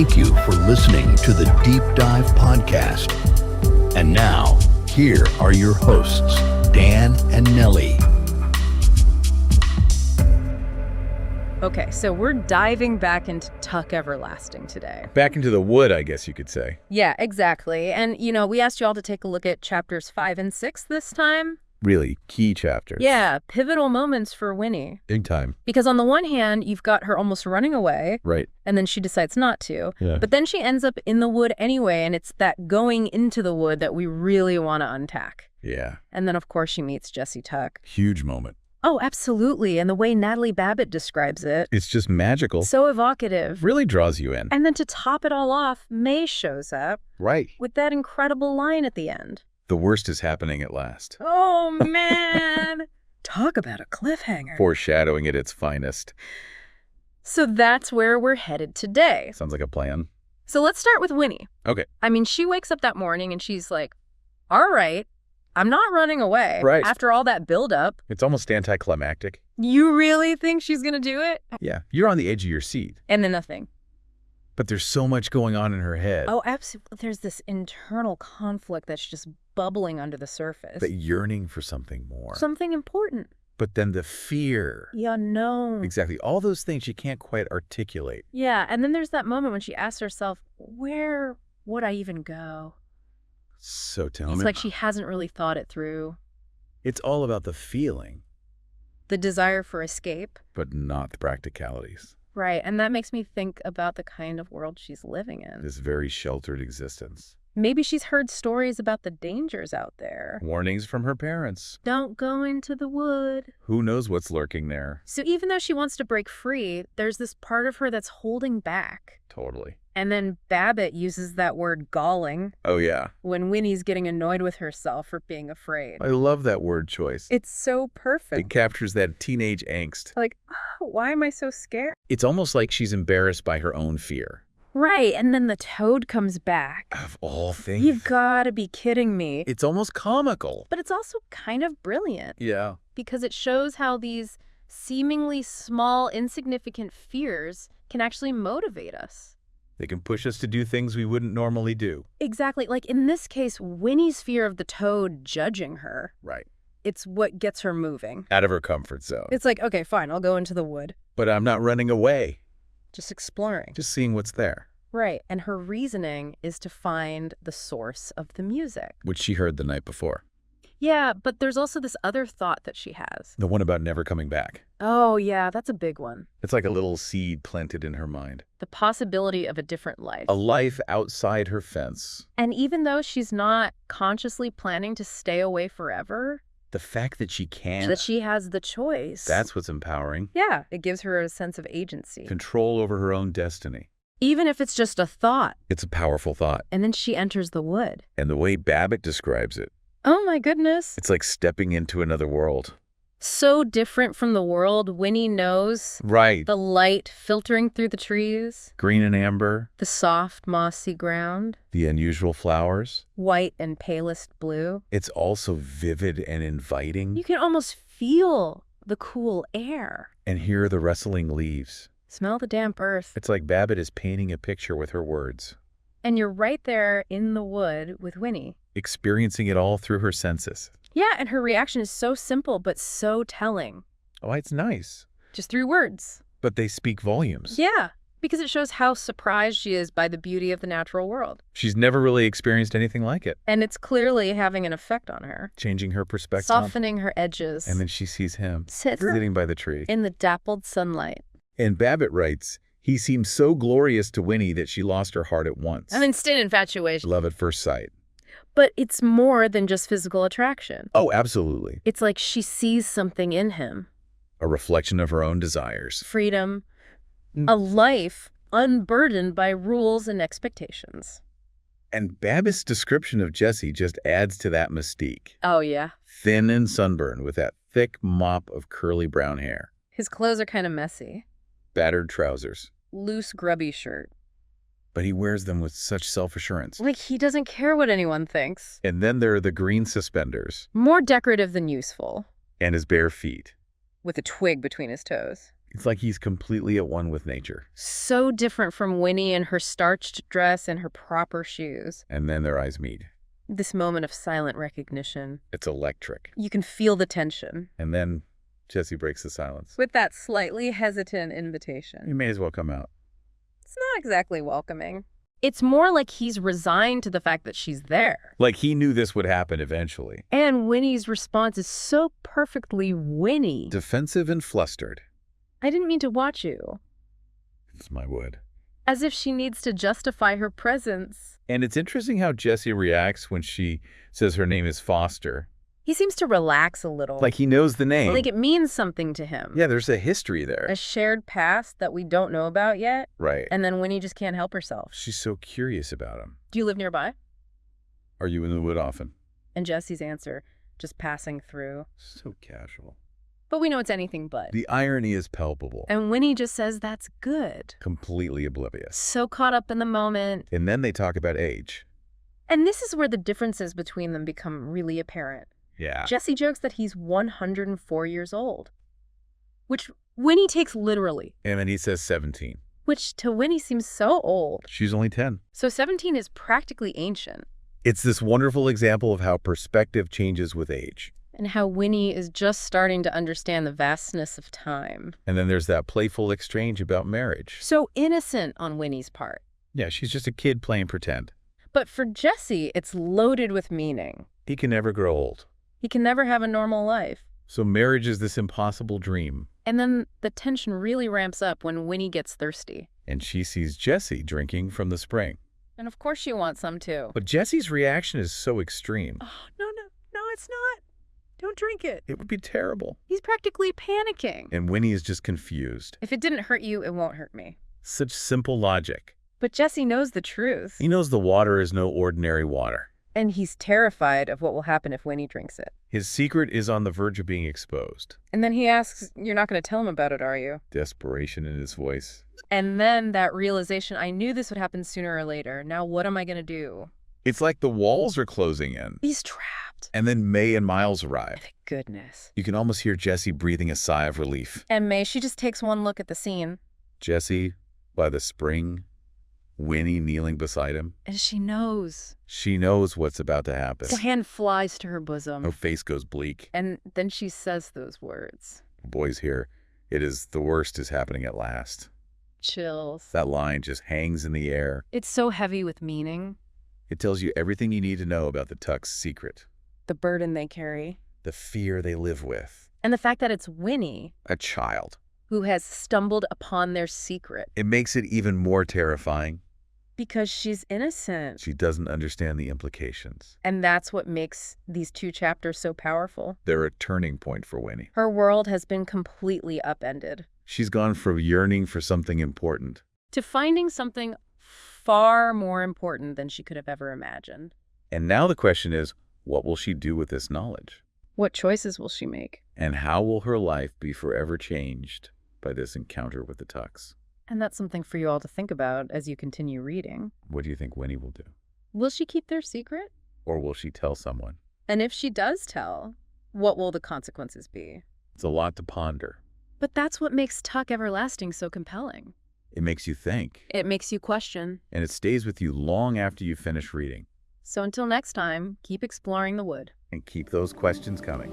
Thank you for listening to the Deep Dive Podcast. And now, here are your hosts, Dan and Nellie. Okay, so we're diving back into Tuck Everlasting today. Back into the wood, I guess you could say. Yeah, exactly. And, we asked you all to take a look at chapters 5 and 6 this time. Really key chapters. Yeah, pivotal moments for Winnie. Big time. Because on the one hand, you've got her almost running away. Right. And then she decides not to. Yeah. But then she ends up in the wood anyway, and it's that going into the wood that we really want to unpack. Yeah. And then, of course, she meets Jesse Tuck. Huge moment. Oh, absolutely. And the way Natalie Babbitt describes it. It's just magical. So evocative. Really draws you in. And then to top it all off, May shows up. Right. With that incredible line at the end. The worst is happening at last. Oh, man. Talk about a cliffhanger. Foreshadowing at its finest. So that's where we're headed today. Sounds like a plan. So let's start with Winnie. Okay. I mean, she wakes up that morning and she's like, all right, I'm not running away. Right. After all that buildup. It's almost anticlimactic. You really think she's going to do it? Yeah. You're on the edge of your seat. And then nothing. But there's so much going on in her head. Oh, absolutely. There's this internal conflict that's just bubbling under the surface. That yearning for something more. Something important. But then the fear. The unknown. Exactly. All those things she can't quite articulate. Yeah. And then there's that moment when she asks herself, where would I even go? So tell me. It's like she hasn't really thought it through. It's all about the feeling. The desire for escape. But not the practicalities. Right, and that makes me think about the kind of world she's living in. This very sheltered existence. Maybe she's heard stories about the dangers out there. Warnings from her parents. Don't go into the wood. Who knows what's lurking there? So even though she wants to break free, there's this part of her that's holding back. Totally. And then Babbitt uses that word galling. Oh, yeah. When Winnie's getting annoyed with herself for being afraid. I love that word choice. It's so perfect. It captures that teenage angst. Like, oh, why am I so scared? It's almost like she's embarrassed by her own fear. Right, and then the toad comes back. Of all things. You've got to be kidding me. It's almost comical. But it's also kind of brilliant. Yeah. Because it shows how these seemingly small, insignificant fears can actually motivate us. They can push us to do things we wouldn't normally do. Exactly. Like in this case, Winnie's fear of the toad judging her. Right. It's what gets her moving. Out of her comfort zone. It's like, okay, fine, I'll go into the wood. But I'm not running away. Just exploring. Just seeing what's there. Right. And her reasoning is to find the source of the music. Which she heard the night before. Yeah, but there's also this other thought that she has. The one about never coming back. Oh, yeah, that's a big one. It's like a little seed planted in her mind. The possibility of a different life. A life outside her fence. And even though she's not consciously planning to stay away forever, the fact that she can. That she has the choice. That's what's empowering. Yeah, it gives her a sense of agency. Control over her own destiny. Even if it's just a thought. It's a powerful thought. And then she enters the wood. And the way Babbitt describes it. Oh my goodness. It's like stepping into another world. So different from the world Winnie knows. Right. The light filtering through the trees. Green and amber. The soft, mossy ground. The unusual flowers. White and palest blue. It's also vivid and inviting. You can almost feel the cool air. And hear the rustling leaves. Smell the damp earth. It's like Babbitt is painting a picture with her words. And you're right there in the wood with Winnie. Experiencing it all through her senses. Yeah, and her reaction is so simple but so telling. Oh, it's nice. Just 3 words. But they speak volumes. Yeah, because it shows how surprised she is by the beauty of the natural world. She's never really experienced anything like it. And it's clearly having an effect on her. Changing her perspective. Softening her edges. And then she sees him sitting by the tree. In the dappled sunlight. And Babbitt writes, he seemed so glorious to Winnie that she lost her heart at once. An instant infatuation. Love at first sight. But it's more than just physical attraction. Oh, absolutely. It's like she sees something in him. A reflection of her own desires. Freedom. A life unburdened by rules and expectations. And Babbitt's description of Jesse just adds to that mystique. Oh, yeah. Thin and sunburned with that thick mop of curly brown hair. His clothes are kind of messy. Battered trousers. Loose, grubby shirt. But he wears them with such self-assurance. Like he doesn't care what anyone thinks. And then there are the green suspenders. More decorative than useful. And his bare feet. With a twig between his toes. It's like he's completely at one with nature. So different from Winnie in her starched dress and her proper shoes. And then their eyes meet. This moment of silent recognition. It's electric. You can feel the tension. And then Jessie breaks the silence. With that slightly hesitant You invitation. may as well come out. It's not exactly welcoming. It's more like he's resigned to the fact that she's there. Like he knew this would happen eventually. And Winnie's response is so perfectly Winnie. Defensive and flustered. I didn't mean to watch you. It's my wood. As if she needs to justify her presence. And it's interesting how Jessie reacts when she says her name is Foster. He seems to relax a little. Like he knows the name. Like it means something to him. Yeah, there's a history there. A shared past that we don't know about yet. Right. And then Winnie just can't help herself. She's so curious about him. Do you live nearby? Are you in the wood often? And Jessie's answer, just passing through. So casual. But we know it's anything but. The irony is palpable. And Winnie just says that's good. Completely oblivious. So caught up in the moment. And then they talk about age. And this is where the differences between them become really apparent. Yeah. Jessie jokes that he's 104 years old, which Winnie takes literally, And then he says 17. which to Winnie seems so old. She's only 10. So 17 is practically ancient, It's this wonderful example of how perspective changes with age. and how Winnie is just starting to understand the vastness of time. And then there's that playful exchange about marriage. So innocent on Winnie's part. Yeah, she's just a kid playing pretend. But for Jessie, it's loaded with meaning. He can never grow old. He can never have a normal life. So marriage is this impossible dream. And then the tension really ramps up when Winnie gets thirsty. And she sees Jessie drinking from the spring. And of course she wants some too. But Jessie's reaction is so extreme. Oh, no, it's not. Don't drink it. It would be terrible. He's practically panicking. And Winnie is just confused. If it didn't hurt you, it won't hurt me. Such simple logic. But Jessie knows the truth. He knows the water is no ordinary water. And he's terrified of what will happen if Winnie drinks it. His secret is on the verge of being exposed. And then he asks, "You're not going to tell him about it, are you?" Desperation in his voice. And then that realization, I knew this would happen sooner or later. Now what am I going to do? It's like the walls are closing in. He's trapped. And then May and Miles arrive. Thank goodness. You can almost hear Jessie breathing a sigh of relief. And May, she just takes one look at the scene. Jessie, by the spring, Winnie kneeling beside him. And she knows. She knows what's about to happen. The hand flies to her bosom. Her face goes bleak. And then she says those words. Boys here, it is the worst is happening at last. Chills. That line just hangs in the air. It's so heavy with meaning. It tells you everything you need to know about the Tuck's secret, The burden they carry. the fear they live with. And the fact that it's Winnie A child. who has stumbled upon their secret. It makes it even more terrifying. Because she's innocent. She doesn't understand the implications. And that's what makes these two chapters so powerful. They're a turning point for Winnie. Her world has been completely upended. She's gone from yearning for something important. To finding something far more important than she could have ever imagined. And now the question is, what will she do with this knowledge? What choices will she make? And how will her life be forever changed by this encounter with the Tucks? And that's something for you all to think about as you continue reading. What do you think Winnie will do? Will she keep their secret? Or will she tell someone? And if she does tell, what will the consequences be? It's a lot to ponder. But that's what makes Tuck Everlasting so compelling. It makes you think. It makes you question. And it stays with you long after you finish reading. So until next time, keep exploring the wood. And keep those questions coming.